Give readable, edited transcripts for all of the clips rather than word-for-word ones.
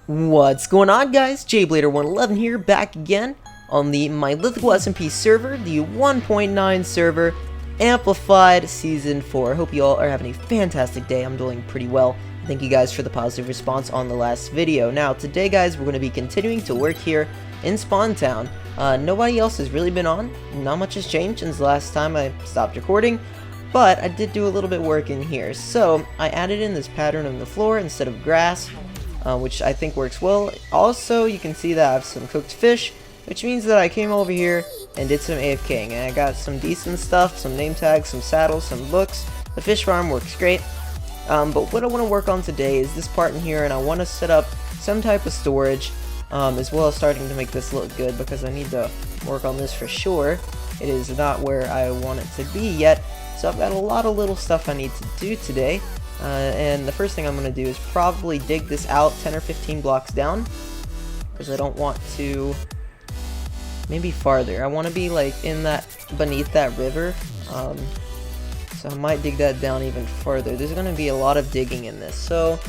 What's going on, guys? jblader 111 here, back again on the Mylithical SMP server, the 1.9 server, Amplified Season 4. I hope you all are having a fantastic day. I'm doing pretty well. Thank you guys for the positive response on the last video. Now, today, guys, we're going to be continuing to work here in Spawn Town. Nobody else has really been on. Not much has changed since the last time I stopped recording, but I did do a little bit of work in here. So, I added in this pattern on the floor instead of grass, which I think works well. Also, you can see that I have some cooked fish, which means that I came over here and did some AFKing, and I got some decent stuff, some name tags, some saddles, some books. The fish farm works great. But what I want to work on today is this part in here, and I want to set up some type of storage, as well as starting to make this look good, because I need to work on this for sure. It is not where I want it to be yet, so I've got a lot of little stuff I need to do today. And the first thing I'm going to do is probably dig this out 10 or 15 blocks down, because I don't want to, maybe farther. I want to be like in that, beneath that river, so I might dig that down even further. There's going to be a lot of digging in this, so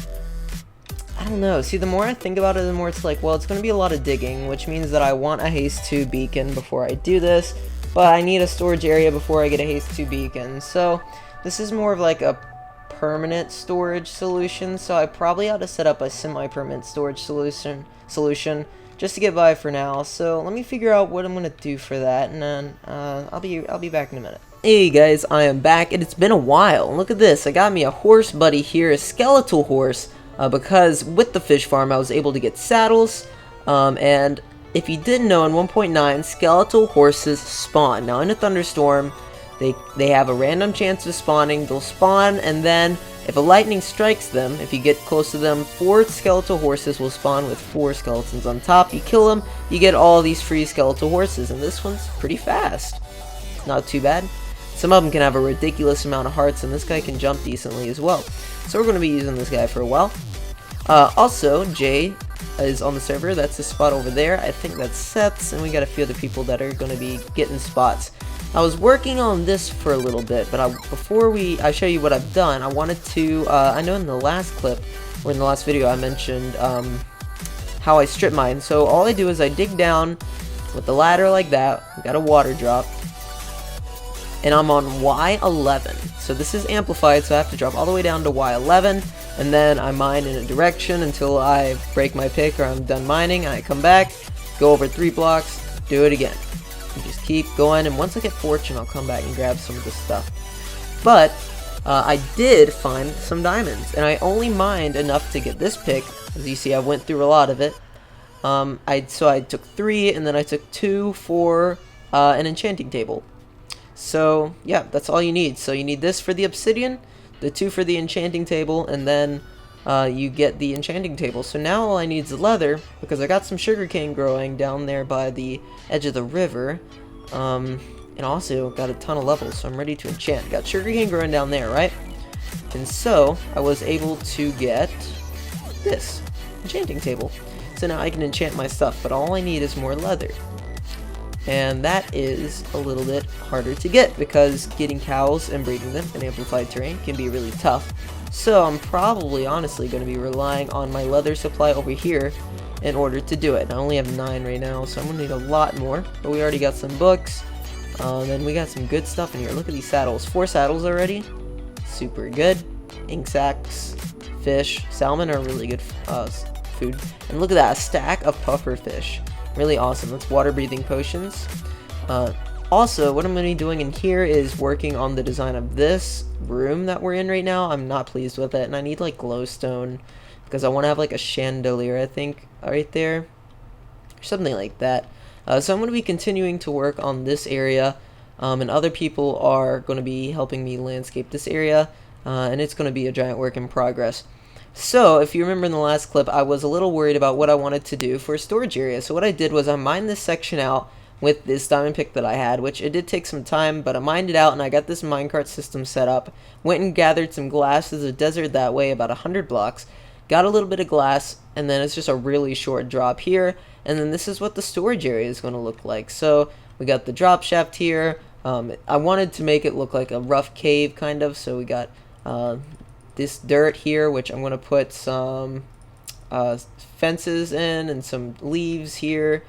I don't know. See, the more I think about it, the more it's like, well, it's going to be a lot of digging, which means that I want a haste 2 beacon before I do this, but I need a storage area before I get a haste 2 beacon. So this is more of like a permanent storage solution, so I probably ought to set up a semi-permanent storage solution just to get by for now. So let me figure out what I'm gonna do for that, and then I'll be back in a minute. Hey guys, I am back, and it's been a while. Look at this, I got me a horse buddy here, a skeletal horse, because with the fish farm I was able to get saddles, and if you didn't know, in 1.9 skeletal horses spawn. Now in a thunderstorm, they have a random chance of spawning. They'll spawn, and then if a lightning strikes them, if you get close to them, 4 skeletal horses will spawn with 4 skeletons on top. You kill them, you get all these free skeletal horses, and this one's pretty fast. Not too bad. Some of them can have a ridiculous amount of hearts, and this guy can jump decently as well. So we're going to be using this guy for a while. Also, Jay is on the server. That's the spot over there. I think that's Seth's, and we got a few other people that are going to be getting spots. I was working on this for a little bit, but before I show you what I've done, I wanted to, I know in the last clip, or in the last video, I mentioned how I strip mine. So all I do is I dig down with the ladder like that, we got a water drop, and I'm on Y11. So this is amplified, so I have to drop all the way down to Y11, and then I mine in a direction until I break my pick or I'm done mining, and I come back, go over 3 blocks, do it again. Just keep going, and once I get fortune, I'll come back and grab some of this stuff. But I did find some diamonds, and I only mined enough to get this pick. As you see, I went through a lot of it. So I took 3, and then I took 2 for an enchanting table. So yeah, that's all you need. So you need this for the obsidian, the 2 for the enchanting table, and then you get the enchanting table. So now all I need is leather, because I got some sugarcane growing down there by the edge of the river, and also got a ton of levels, so I'm ready to enchant. Got sugarcane growing down there, right? And so I was able to get this enchanting table. So now I can enchant my stuff, but all I need is more leather. And that is a little bit harder to get, because getting cows and breeding them in amplified terrain can be really tough. So I'm probably honestly going to be relying on my leather supply over here in order to do it. I only have 9 right now, so I'm going to need a lot more. But we already got some books, and we got some good stuff in here. Look at these saddles. 4 saddles already. Super good. Ink sacs, fish, salmon are really good food. And look at that, a stack of puffer fish. Really awesome. That's water breathing potions. Also, what I'm going to be doing in here is working on the design of this room that we're in right now. I'm not pleased with it, and I need like glowstone, because I want to have like a chandelier, I think, right there, or something like that. So I'm going to be continuing to work on this area, and other people are going to be helping me landscape this area, and it's going to be a giant work in progress. So, if you remember in the last clip, I was a little worried about what I wanted to do for a storage area. So what I did was I mined this section out with this diamond pick that I had, which it did take some time, but I mined it out, and I got this minecart system set up. Went and gathered some glass. There's a desert that way, about 100 blocks. Got a little bit of glass, and then it's just a really short drop here, and then this is what the storage area is going to look like. So we got the drop shaft here. I wanted to make it look like a rough cave, kind of, so we got this dirt here, which I'm going to put some fences in and some leaves here.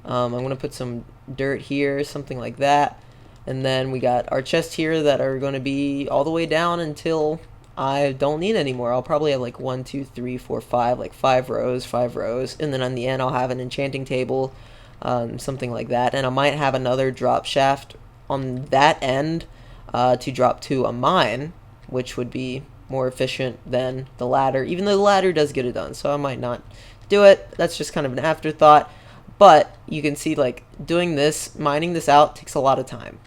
I'm going to put some dirt here, something like that. And then we got our chests here that are going to be all the way down until I don't need anymore. I'll probably have like 1, 2, 3, 4, 5, like 5 rows, 5 rows. And then on the end, I'll have an enchanting table, something like that. And I might have another drop shaft on that end to drop to a mine, which would be more efficient than the ladder, even though the ladder does get it done. So I might not do it. That's just kind of an afterthought. But you can see, like, doing this, mining this out, takes a lot of time,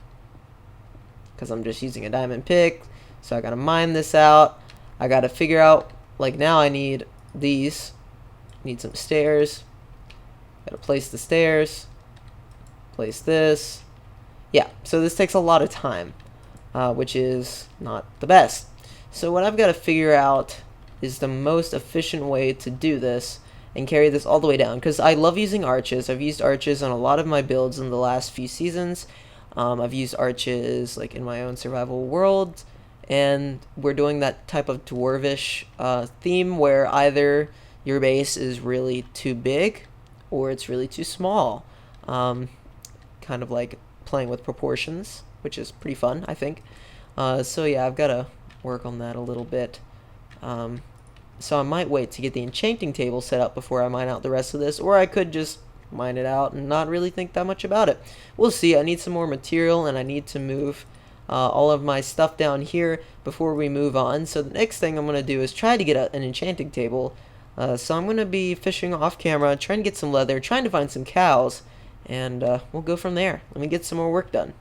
because I'm just using a diamond pick. So I gotta mine this out. I gotta figure out, like, now I need these. Need some stairs. Gotta place the stairs. Place this. Yeah, so this takes a lot of time, which is not the best. So what I've got to figure out is the most efficient way to do this and carry this all the way down, because I love using arches. I've used arches on a lot of my builds in the last few seasons. I've used arches like in my own survival world, and we're doing that type of dwarvish theme where either your base is really too big or it's really too small. Kind of like playing with proportions, which is pretty fun, I think. So yeah, I've got to work on that a little bit. So I might wait to get the enchanting table set up before I mine out the rest of this, or I could just mine it out and not really think that much about it. We'll see. I need some more material, and I need to move all of my stuff down here before we move on. So the next thing I'm going to do is try to get an enchanting table. So I'm going to be fishing off camera, trying to get some leather, trying to find some cows, and we'll go from there. Let me get some more work done.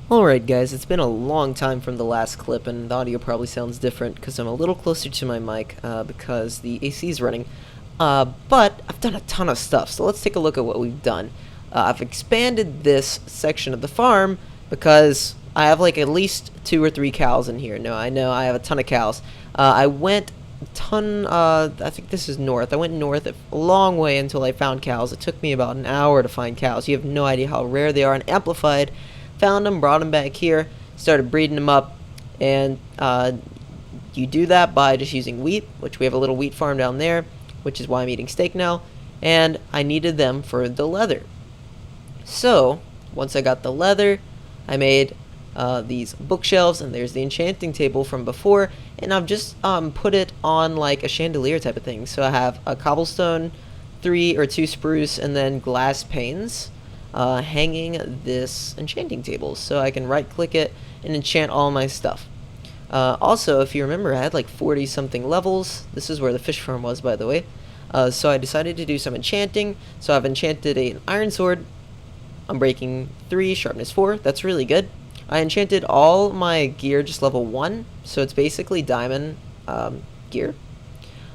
Alright guys, it's been a long time from the last clip, and the audio probably sounds different because I'm a little closer to my mic because the AC is running. But I've done a ton of stuff, so let's take a look at what we've done. I've expanded this section of the farm because I have like at least 2 or 3 cows in here. No, I know I have a ton of cows. I went I think this is north. I went north a long way until I found cows. It took me about an hour to find cows. You have no idea how rare they are and amplified. Found them, brought them back here, started breeding them up, and you do that by just using wheat, which we have a little wheat farm down there, which is why I'm eating steak now, and I needed them for the leather. So once I got the leather, I made these bookshelves, and there's the enchanting table from before, and I've just put it on like a chandelier type of thing. So I have a cobblestone, 3 or 2 spruce, and then glass panes hanging this enchanting table, so I can right click it and enchant all my stuff. Also, if you remember, I had like 40 something levels. This is where the fish farm was, by the way. So I decided to do some enchanting. So I've enchanted an iron sword. I'm breaking 3, sharpness 4. That's really good. I enchanted all my gear just level 1, so it's basically diamond gear.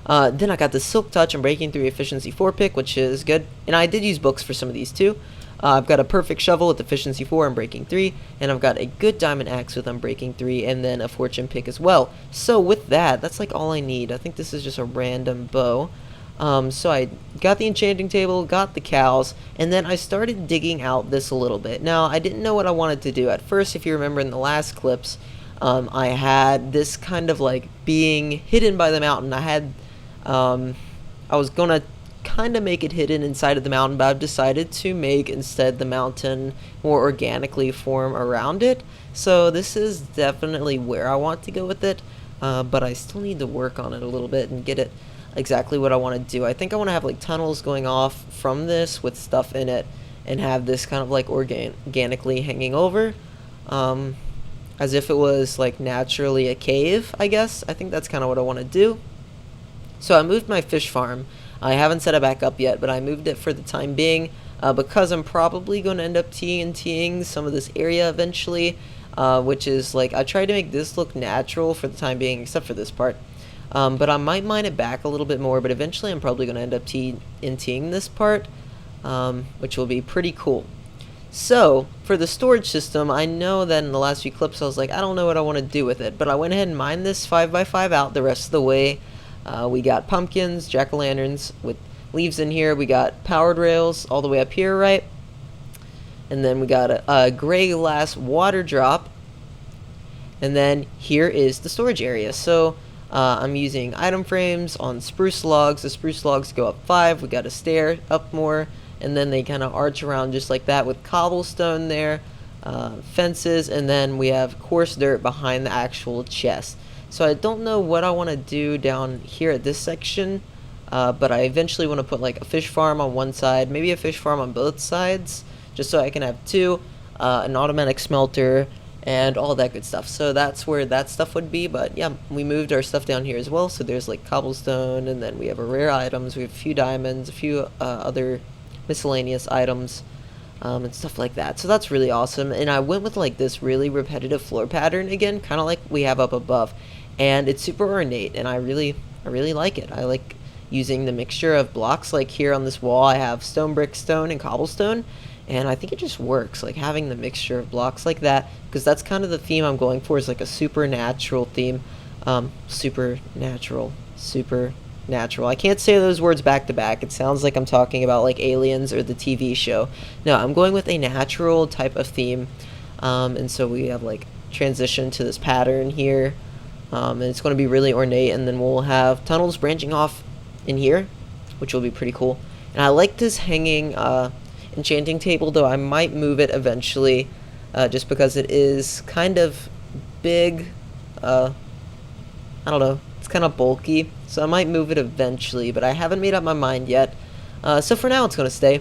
Then I got the silk touch. I'm breaking 3, efficiency 4 pick, which is good. And I did use books for some of these too. I've got a perfect shovel with efficiency 4, Unbreaking 3, and I've got a good diamond axe with Unbreaking 3, and then a fortune pick as well. So with that, that's like all I need. I think this is just a random bow. So I got the enchanting table, got the cows, and then I started digging out this a little bit. Now, I didn't know what I wanted to do. At first, if you remember in the last clips, I had this kind of like being hidden by the mountain. I was gonna kind of make it hidden inside of the mountain, but I've decided to make instead the mountain more organically form around it. So this is definitely where I want to go with it, but I still need to work on it a little bit and get it exactly what I want to do. I think I want to have like tunnels going off from this with stuff in it and have this kind of like organically hanging over, as if it was like naturally a cave, I guess. I think that's kind of what I want to do. So I moved my fish farm. I haven't set it back up yet, but I moved it for the time being because I'm probably going to end up TNTing some of this area eventually, which is like, I tried to make this look natural for the time being, except for this part. But I might mine it back a little bit more, but eventually I'm probably going to end up TNTing this part, which will be pretty cool. So, for the storage system, I know that in the last few clips I was like, I don't know what I want to do with it, but I went ahead and mined this 5x5 out the rest of the way. We got pumpkins, jack-o'-lanterns with leaves in here. We got powered rails all the way up here, right? And then we got a gray glass water drop. And then here is the storage area. So I'm using item frames on spruce logs. The spruce logs go up 5. We got a stair up more, and then they kind of arch around just like that with cobblestone there, fences, and then we have coarse dirt behind the actual chest. So I don't know what I want to do down here at this section, but I eventually want to put like a fish farm on one side, maybe a fish farm on both sides, just so I can have 2, an automatic smelter, and all that good stuff. So that's where that stuff would be. But yeah, we moved our stuff down here as well. So there's like cobblestone, and then we have our rare items. We have a few diamonds, a few other miscellaneous items, and stuff like that. So that's really awesome. And I went with like this really repetitive floor pattern again, kind of like we have up above, and it's super ornate, and I really like it. I like using the mixture of blocks. Like here on this wall I have stone, brick, stone, and cobblestone, and I think it just works, like having the mixture of blocks like that, because that's kind of the theme I'm going for, is like a supernatural theme. Supernatural. I can't say those words back to back. It sounds like I'm talking about like Aliens or the TV show. No, I'm going with a natural type of theme, and so we have like transition to this pattern here, and it's going to be really ornate, and then we'll have tunnels branching off in here, which will be pretty cool. And I like this hanging enchanting table, though I might move it eventually, just because it is kind of big. I don't know, it's kind of bulky, so I might move it eventually, but I haven't made up my mind yet. So for now it's going to stay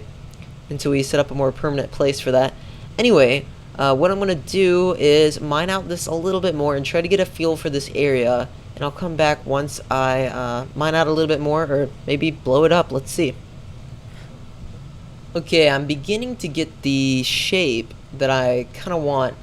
until we set up a more permanent place for that. Anyway, what I'm going to do is mine out this a little bit more and try to get a feel for this area, and I'll come back once I mine out a little bit more, or maybe blow it up. Let's see. Okay, I'm beginning to get the shape that I kind of want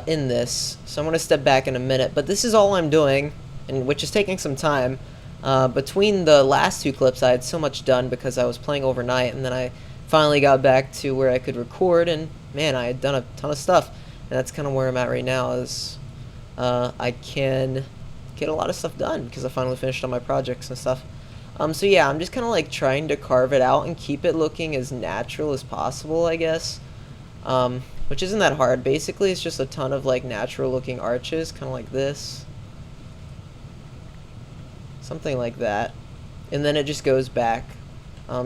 in this, so I'm going to step back in a minute, but this is all I'm doing, and which is taking some time. Between the last 2 clips I had so much done because I was playing overnight, and then I finally got back to where I could record, and man, I had done a ton of stuff, and that's kind of where I'm at right now, is I can get a lot of stuff done because I finally finished all my projects and stuff. So yeah, I'm just kind of like trying to carve it out and keep it looking as natural as possible, I guess. Which isn't that hard. Basically, it's just a ton of like natural looking arches, kind of like this. Something like that. And then it just goes back.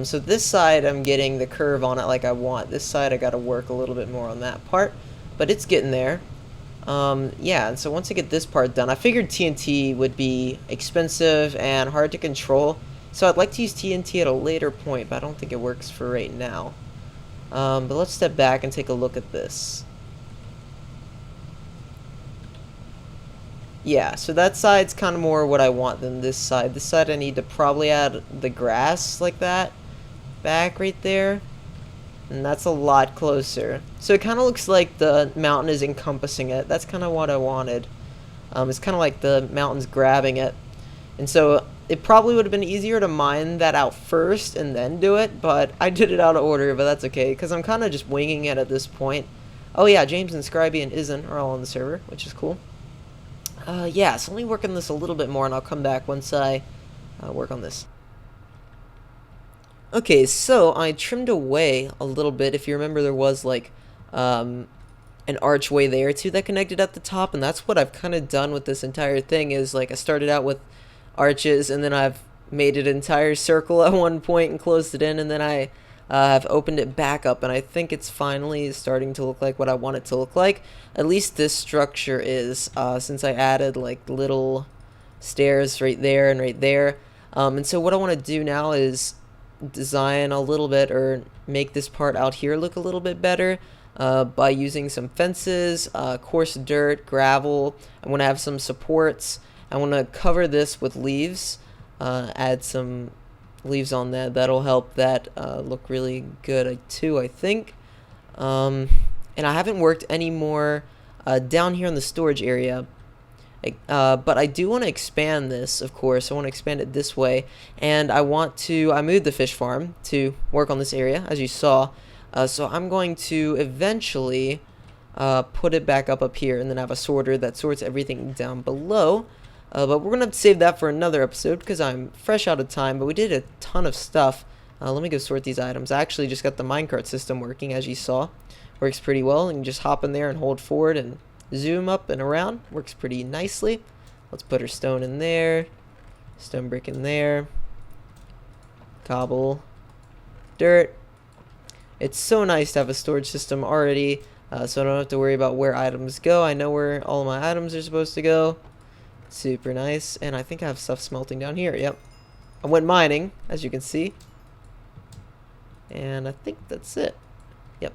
So this side, I'm getting the curve on it like I want. This side, I gotta work a little bit more on that part, but it's getting there. Yeah, and so once I get this part done, I figured TNT would be expensive and hard to control. So I'd like to use TNT at a later point, but I don't think it works for right now. But let's step back and take a look at this. Yeah, so that side's kind of more what I want than this side. This side I need to probably add the grass like that back right there. And that's a lot closer. So it kind of looks like the mountain is encompassing it. That's kind of what I wanted. It's kind of like the mountain's grabbing it. And so it probably would have been easier to mine that out first and then do it, but I did it out of order, but that's okay, because I'm kind of just winging it at this point. Oh yeah, James and Scriby and Isn't are all on the server, which is cool. Yeah, so let me work on this a little bit more, and I'll come back once I work on this. Okay, so I trimmed away a little bit. If you remember, there was like an archway there too that connected at the top, and that's what I've kind of done with this entire thing. Is like I started out with arches, and then I've made an entire circle at one point and closed it in, and then I have opened it back up, and I think it's finally starting to look like what I want it to look like. At least this structure is, since I added like little stairs right there and right there. And so what I want to do now is design a little bit, or make this part out here look a little bit better, by using some fences, coarse dirt, gravel. I want to have some supports. I want to cover this with leaves, add some leaves on that. That'll help that look really good too, I think. And I haven't worked any more down here in the storage area, but I do want to expand this, of course. I want to expand it this way, and I moved the fish farm to work on this area, as you saw. So I'm going to eventually put it back up here, and then have a sorter that sorts everything down below. But we're going to save that for another episode because I'm fresh out of time, but we did a ton of stuff. Let me go sort these items. I actually just got the minecart system working, as you saw. Works pretty well, and you just hop in there and hold forward and zoom up and around. Works pretty nicely. Let's put our stone in there. Stone brick in there. Cobble. Dirt. It's so nice to have a storage system already, so I don't have to worry about where items go. I know where all my items are supposed to go. Super nice. And I think I have stuff smelting down here. Yep. I went mining, as you can see. And I think that's it. Yep.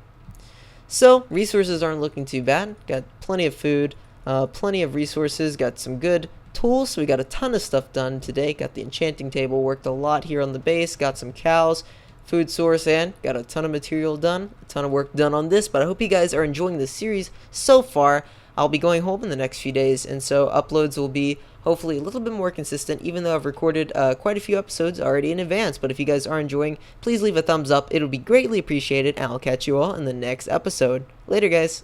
So, resources aren't looking too bad. Got plenty of food, plenty of resources, got some good tools. So we got a ton of stuff done today. Got the enchanting table, worked a lot here on the base, got some cows, food source, and got a ton of material done, a ton of work done on this. But I hope you guys are enjoying this series so far. I'll be going home in the next few days, and so uploads will be hopefully a little bit more consistent, even though I've recorded quite a few episodes already in advance. But if you guys are enjoying, please leave a thumbs up. It'll be greatly appreciated, and I'll catch you all in the next episode. Later, guys.